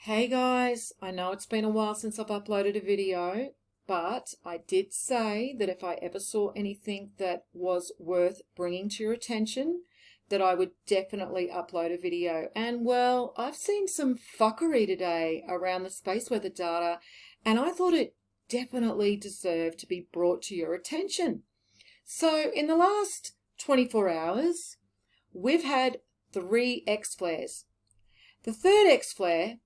Hey guys, I know it's been a while since I've uploaded a video, but I did say that if I ever saw anything that was worth bringing to your attention, that I would definitely upload a video. And well, I've seen some fuckery today around the space weather data, and I thought it definitely deserved to be brought to your attention. So in the last 24 hours, we've had 3 X flares. The third X flare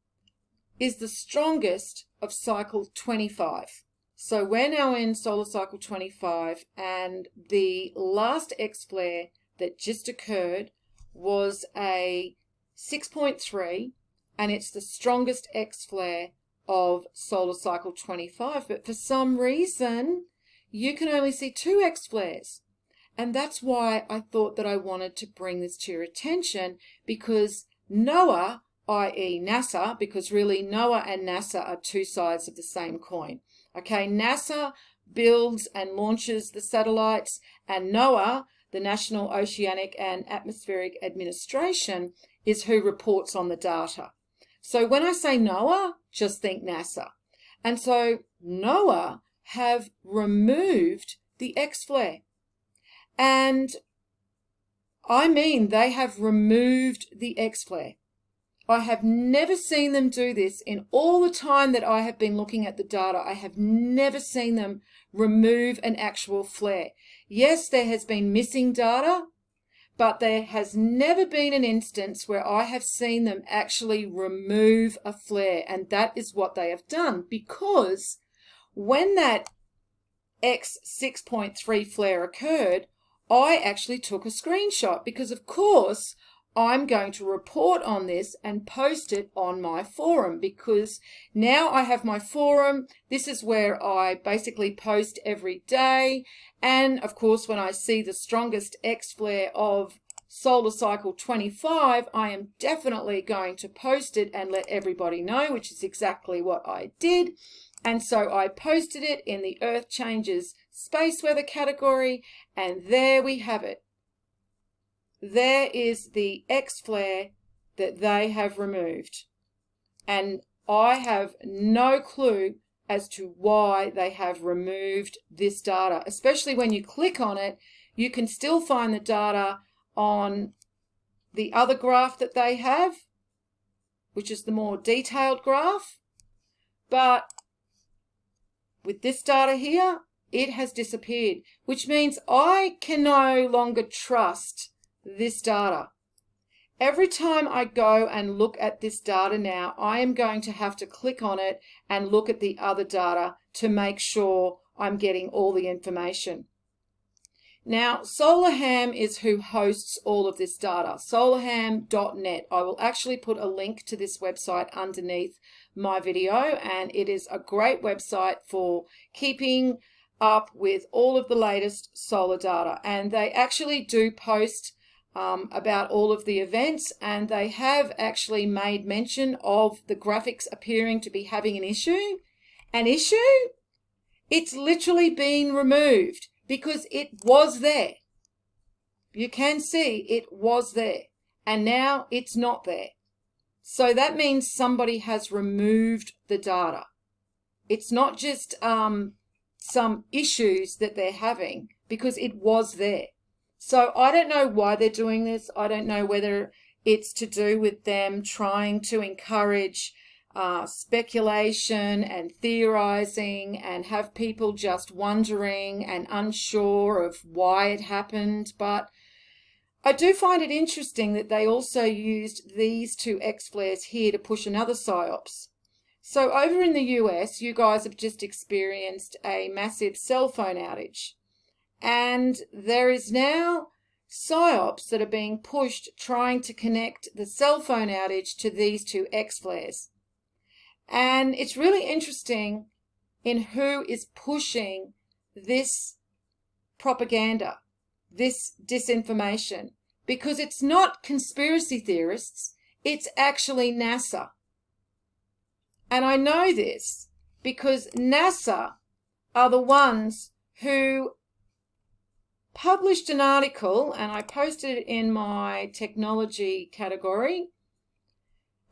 is the strongest of cycle 25. So we're now in solar cycle 25, and the last X flare that just occurred was a 6.3, and it's the strongest X flare of solar cycle 25. But for some reason, you can only see 2 X flares. And that's why I thought that I wanted to bring this to your attention, because NOAA, i.e. NASA, because really NOAA and NASA are two sides of the same coin. Okay, NASA builds and launches the satellites, and NOAA, the National Oceanic and Atmospheric Administration, is who reports on the data. So when I say NOAA, just think NASA. And so NOAA have removed the X flare. And I mean, they have removed the X flare. I have never seen them do this in all the time that I have been looking at the data. I have never seen them remove an actual flare. Yes, there has been missing data, but there has never been an instance where I have seen them actually remove a flare. And that is what they have done, because when that X 6.3 flare occurred, I actually took a screenshot because, of course, I'm going to report on this and post it on my forum, because now I have my forum. This is where I basically post every day. And of course, when I see the strongest X flare of solar cycle 25, I am definitely going to post it and let everybody know, which is exactly what I did. And so I posted it in the Earth Changes Space Weather category, and there we have it. There is the X flare that they have removed. And I have no clue as to why they have removed this data. Especially when you click on it, you can still find the data on the other graph that they have, which is the more detailed graph. But with this data here, it has disappeared, which means I can no longer trust this data. Every time I go and look at this data now, I am going to have to click on it and look at the other data to make sure I'm getting all the information. Now, SolarHam is who hosts all of this data, solarham.net. I will actually put a link to this website underneath my video, and it is a great website for keeping up with all of the latest solar data. And they actually do post about all of the events, and they have actually made mention of the graphics appearing to be having an issue. An issue? It's literally been removed because it was there. You can see it was there, and now it's not there. So that means somebody has removed the data. It's not just some issues that they're having, because it was there. So I don't know why they're doing this. I don't know whether it's to do with them trying to encourage speculation and theorizing and have people just wondering and unsure of why it happened. But I do find it interesting that they also used these 2 X flares here to push another PSYOPs. So over in the US, you guys have just experienced a massive cell phone outage. And there is now PSYOPs that are being pushed trying to connect the cell phone outage to these 2 X flares. And it's really interesting in who is pushing this propaganda, this disinformation, because it's not conspiracy theorists, it's actually NASA. And I know this because NASA are the ones who published an article, and I posted it in my technology category,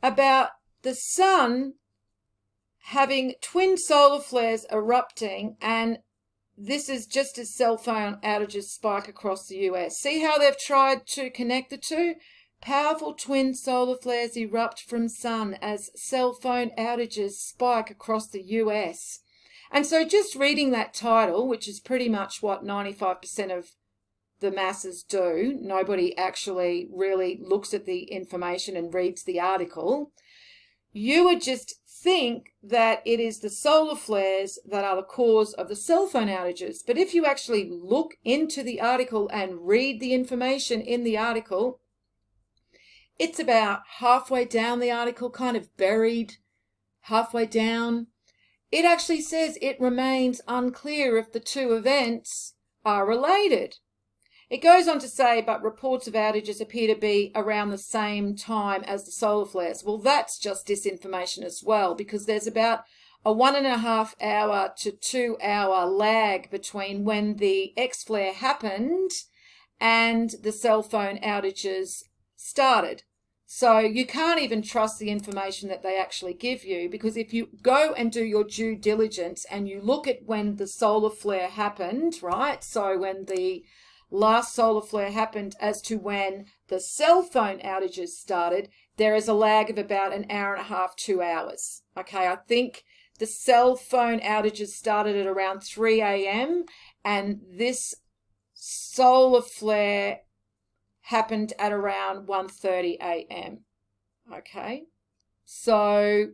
about the sun having twin solar flares erupting, and this is just as cell phone outages spike across the US. See how they've tried to connect the two? Powerful twin solar flares erupt from sun as cell phone outages spike across the US. And so just reading that title, which is pretty much what 95% of the masses do, nobody actually really looks at the information and reads the article, you would just think that it is the solar flares that are the cause of the cell phone outages. But if you actually look into the article and read the information in the article, it's about halfway down the article, kind of buried halfway down. It actually says it remains unclear if the two events are related. It goes on to say, but reports of outages appear to be around the same time as the solar flares. Well, that's just disinformation as well, because there's about a 1.5 hour to 2 hour lag between when the X flare happened and the cell phone outages started. So you can't even trust the information that they actually give you, because if you go and do your due diligence and you look at when the solar flare happened, right? So when the last solar flare happened as to when the cell phone outages started, there is a lag of about 1.5 hours, 2 hours. Okay, I think the cell phone outages started at around 3 a.m. and this solar flare happened at around 1:30 a.m. Okay, so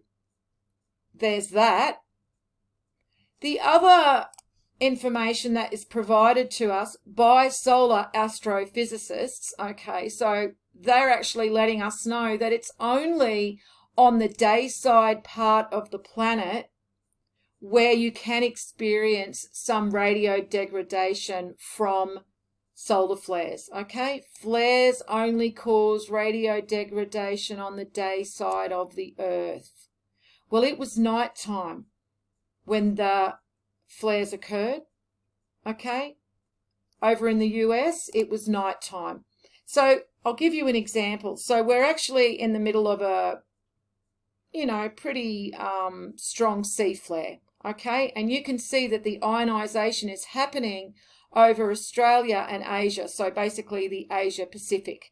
there's that. The other information that is provided to us by solar astrophysicists, okay, so they're actually letting us know that it's only on the day side part of the planet where you can experience some radio degradation from solar flares, okay? Flares only cause radio degradation on the day side of the Earth. Well, it was nighttime when the flares occurred, okay? Over in the US, it was nighttime. So I'll give you an example. So we're actually in the middle of a, pretty strong C flare, okay? And you can see that the ionization is happening over Australia and Asia, so basically the Asia Pacific.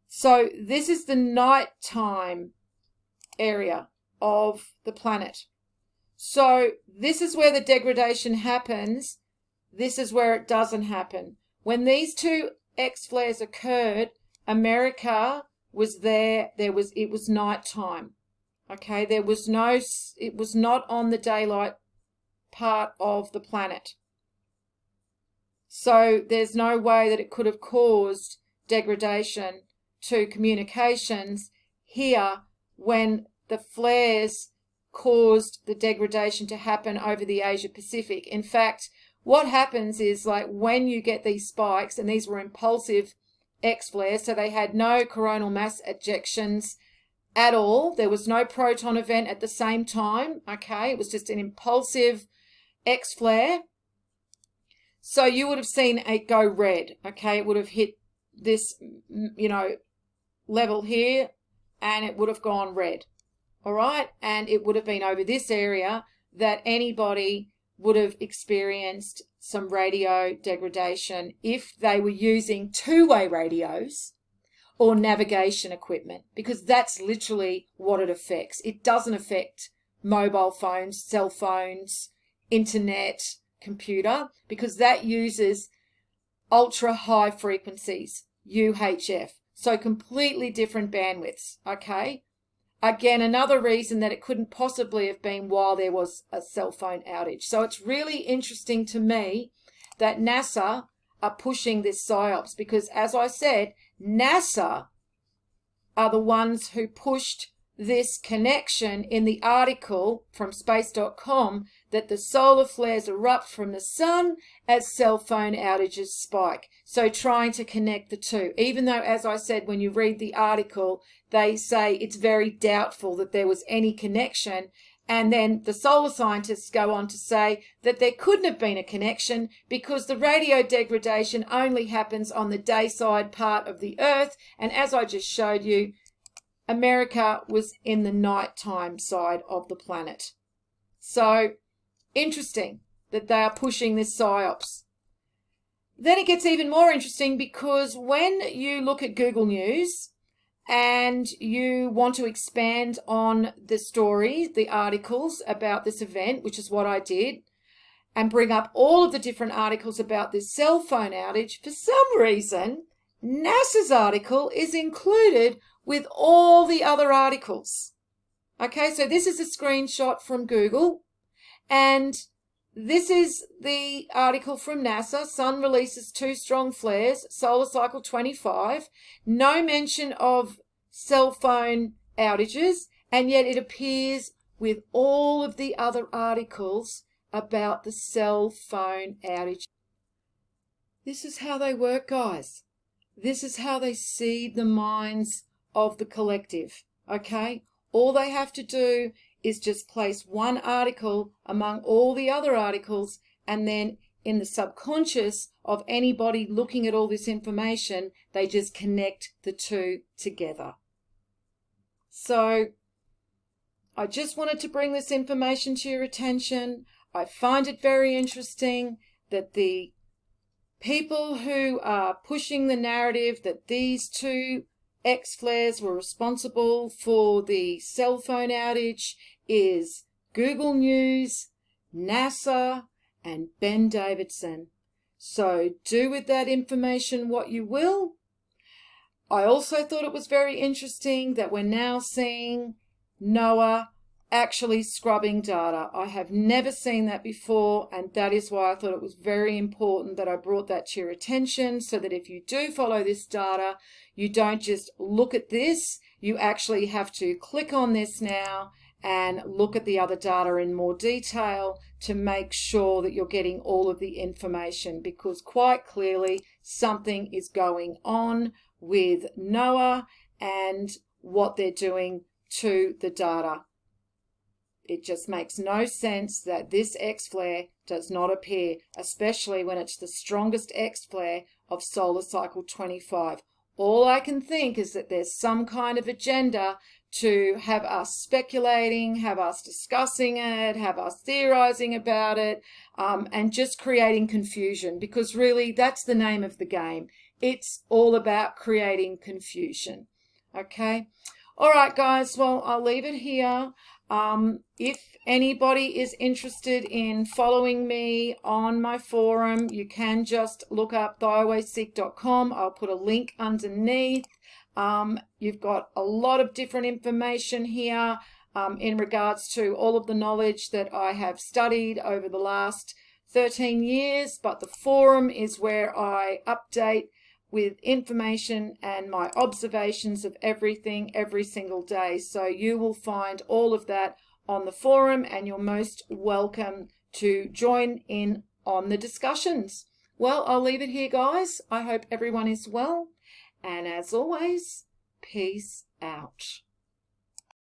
So this is the nighttime area of the planet. So this is where the degradation happens. This is where it doesn't happen. When these two X flares occurred, America was there. It was nighttime. Okay, it was not on the daylight part of the planet. So there's no way that it could have caused degradation to communications here when the flares caused the degradation to happen over the Asia Pacific. In fact, what happens is, like, when you get these spikes, and these were impulsive X flares, so they had no coronal mass ejections at all. There was no proton event at the same time, okay? It was just an impulsive X flare. So you would have seen it go red, okay? It would have hit this, level here, and it would have gone red. All right, and it would have been over this area that anybody would have experienced some radio degradation if they were using two-way radios or navigation equipment, because that's literally what it affects. It doesn't affect mobile phones, cell phones, internet, computer, because that uses ultra high frequencies, UHF, so completely different bandwidths, okay? Again, another reason that it couldn't possibly have been while there was a cell phone outage. So it's really interesting to me that NASA are pushing this PSYOPs, because, as I said, NASA are the ones who pushed this connection in the article from space.com that the solar flares erupt from the sun as cell phone outages spike. So trying to connect the two, even though, as I said, when you read the article, they say it's very doubtful that there was any connection. And then the solar scientists go on to say that there couldn't have been a connection because the radio degradation only happens on the day side part of the Earth. And as I just showed you, America was in the nighttime side of the planet. So interesting that they are pushing this PSYOPs. Then it gets even more interesting because when you look at Google News and you want to expand on the story, the articles about this event, which is what I did, and bring up all of the different articles about this cell phone outage, for some reason, NASA's article is included with all the other articles. Okay, so this is a screenshot from Google, and this is the article from NASA. Sun releases 2 strong flares, solar cycle 25. No mention of cell phone outages, and yet it appears with all of the other articles about the cell phone outage. This is how they work, guys. This is how they seed the minds of the collective, okay? All they have to do is just place one article among all the other articles, and then in the subconscious of anybody looking at all this information, they just connect the two together. So I just wanted to bring this information to your attention. I find it very interesting that the people who are pushing the narrative that these 2 X-flares were responsible for the cell phone outage is Google News, NASA, and Ben Davidson. So do with that information what you will. I also thought it was very interesting that we're now seeing NOAA actually scrubbing data. I have never seen that before, and that is why I thought it was very important that I brought that to your attention, so that if you do follow this data, you don't just look at this, you actually have to click on this now and look at the other data in more detail to make sure that you're getting all of the information, because quite clearly something is going on with NOAA and what they're doing to the data. It just makes no sense that this X-flare does not appear, especially when it's the strongest X-flare of solar cycle 25. All I can think is that there's some kind of agenda to have us speculating, have us discussing it, have us theorizing about it, and just creating confusion, because really that's the name of the game. It's all about creating confusion. Okay? All right, guys, well, I'll leave it here. If anybody is interested in following me on my forum, you can just look up theyalwaysseek.com. I'll put a link underneath. You've got a lot of different information here in regards to all of the knowledge that I have studied over the last 13 years, but the forum is where I update with information and my observations of everything every single day. So you will find all of that on the forum, and you're most welcome to join in on the discussions. Well, I'll leave it here, guys. I hope everyone is well, and as always, peace out.